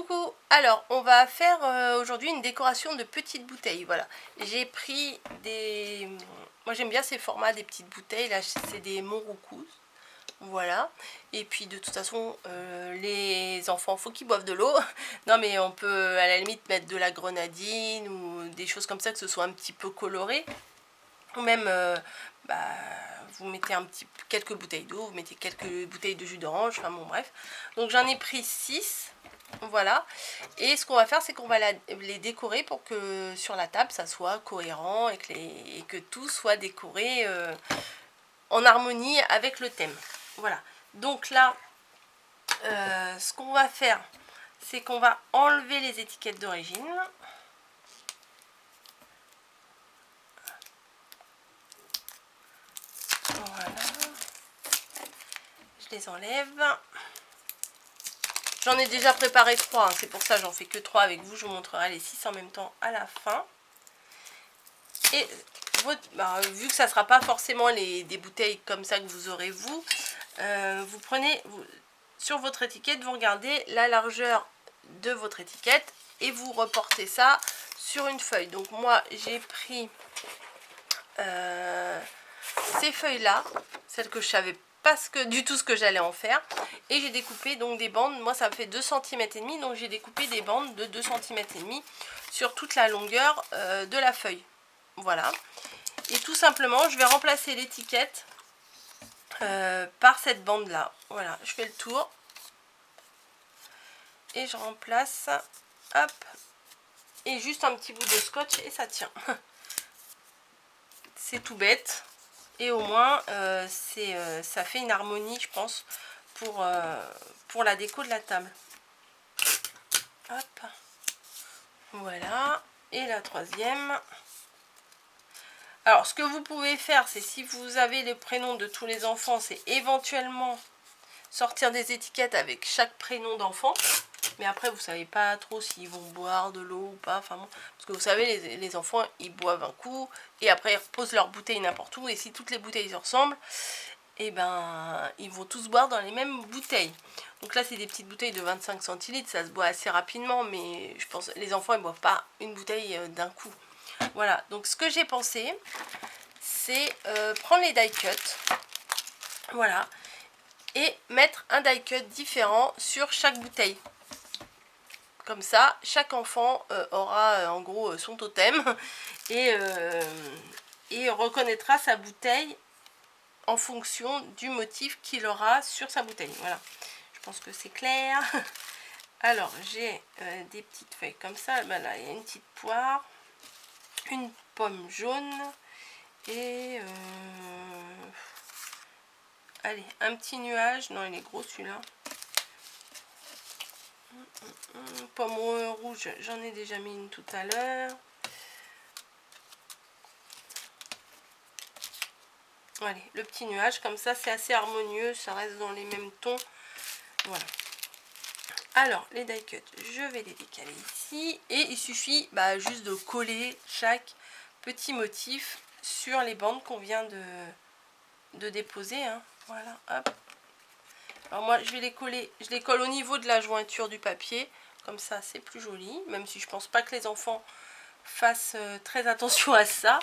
Coucou, alors on va faire aujourd'hui une décoration de petites bouteilles. Voilà, j'ai pris des... Moi j'aime bien ces formats des petites bouteilles, là c'est des Monroucous. Voilà, et puis de toute façon les enfants faut qu'ils boivent de l'eau. Non mais on peut à la limite mettre de la grenadine ou des choses comme ça, que ce soit un petit peu coloré. Ou même vous mettez quelques bouteilles d'eau, vous mettez quelques bouteilles de jus d'orange, enfin bon bref. Donc j'en ai pris 6. Voilà, et ce qu'on va faire, c'est qu'on va les décorer pour que sur la table ça soit cohérent et que tout soit décoré en harmonie avec le thème. Voilà, donc là ce qu'on va faire, c'est qu'on va enlever les étiquettes d'origine. Voilà, je les enlève. J'en ai déjà préparé 3, hein, c'est pour ça j'en fais que 3 avec vous. Je vous montrerai les 6 en même temps à la fin. Et vu que ça ne sera pas forcément des bouteilles comme ça que vous aurez vous, vous prenez sur votre étiquette, vous regardez la largeur de votre étiquette et vous reportez ça sur une feuille. Donc moi j'ai pris ces feuilles là, celles que je savais pas du tout ce que j'allais en faire, et j'ai découpé donc des bandes. Moi ça me fait 2,5 cm, donc j'ai découpé des bandes de 2,5 cm sur toute la longueur de la feuille. Voilà, et tout simplement je vais remplacer l'étiquette par cette bande là. Voilà, je fais le tour et je remplace, hop, et juste un petit bout de scotch et ça tient. C'est tout bête. Et au moins, ça fait une harmonie, je pense, pour la déco de la table. Hop. Voilà. Et la troisième. Alors, ce que vous pouvez faire, c'est si vous avez les prénoms de tous les enfants, c'est éventuellement sortir des étiquettes avec chaque prénom d'enfant. Mais après, vous savez pas trop s'ils vont boire de l'eau ou pas. Enfin bon, parce que vous savez, les enfants, ils boivent un coup et après ils reposent leur bouteille n'importe où. Et si toutes les bouteilles se ressemblent, et ben ils vont tous boire dans les mêmes bouteilles. Donc là, c'est des petites bouteilles de 25 centilitres, ça se boit assez rapidement, mais je pense que les enfants ils boivent pas une bouteille d'un coup. Voilà. Donc ce que j'ai pensé, c'est prendre les die cuts. Voilà. Et mettre un die cut différent sur chaque bouteille. Comme ça, chaque enfant aura en gros son totem et reconnaîtra sa bouteille en fonction du motif qu'il aura sur sa bouteille. Voilà, je pense que c'est clair. Alors, j'ai des petites feuilles comme ça. Ben là, il y a une petite poire, une pomme jaune et... allez, un petit nuage. Non, il est gros celui-là. Pomme rouge, j'en ai déjà mis une tout à l'heure. Allez, le petit nuage, comme ça c'est assez harmonieux, ça reste dans les mêmes tons. Voilà. Alors, les die cuts, je vais les décaler ici. Et il suffit juste de coller chaque petit motif sur les bandes qu'on vient de déposer. Hein. Voilà, hop. Alors moi, je vais les coller, je les colle au niveau de la jointure du papier. Comme ça, c'est plus joli. Même si je pense pas que les enfants fassent très attention à ça.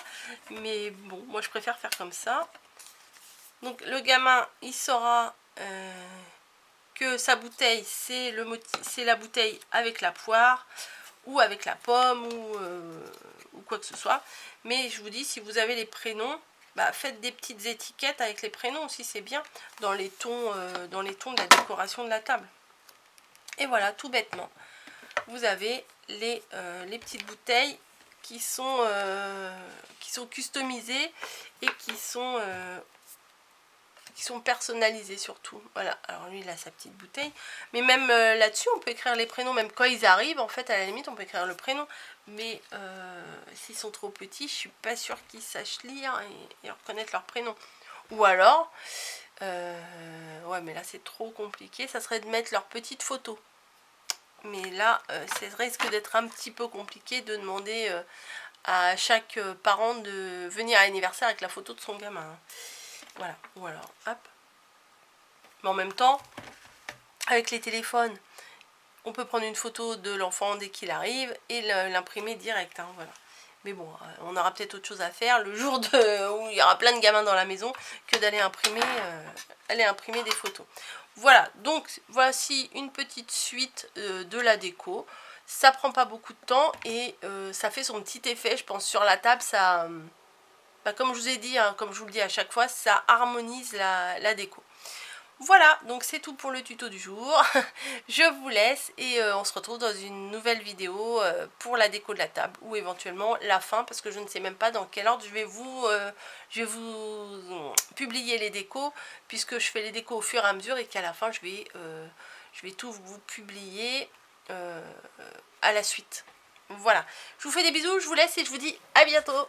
Mais bon, moi je préfère faire comme ça. Donc le gamin, il saura que sa bouteille, c'est la bouteille avec la poire ou avec la pomme ou quoi que ce soit. Mais je vous dis, si vous avez les prénoms, faites des petites étiquettes avec les prénoms aussi, c'est bien, dans les tons de la décoration de la table. Et voilà, tout bêtement, vous avez les petites bouteilles qui sont customisées et qui sont personnalisés surtout. Voilà, alors lui il a sa petite bouteille, mais même là-dessus on peut écrire les prénoms, même quand ils arrivent en fait, à la limite on peut écrire le prénom, mais s'ils sont trop petits, je suis pas sûre qu'ils sachent lire et reconnaître leur prénom. Ou alors ouais, mais là c'est trop compliqué, ça serait de mettre leur petite photo, mais là ça risque d'être un petit peu compliqué de demander à chaque parent de venir à l'anniversaire avec la photo de son gamin, hein. Voilà, ou alors, hop. Mais en même temps, avec les téléphones, on peut prendre une photo de l'enfant dès qu'il arrive et l'imprimer direct, hein, voilà. Mais bon, on aura peut-être autre chose à faire le jour où il y aura plein de gamins dans la maison que d'aller imprimer, des photos. Voilà, donc voici une petite suite de la déco. Ça prend pas beaucoup de temps et ça fait son petit effet, je pense, sur la table. Ça, comme je vous ai dit, hein, comme je vous le dis à chaque fois, ça harmonise la déco. Voilà, donc c'est tout pour le tuto du jour. Je vous laisse et on se retrouve dans une nouvelle vidéo pour la déco de la table ou éventuellement la fin, parce que je ne sais même pas dans quel ordre je vais vous publier les décos, puisque je fais les décos au fur et à mesure et qu'à la fin je vais tout vous publier à la suite. Voilà, je vous fais des bisous, je vous laisse et je vous dis à bientôt.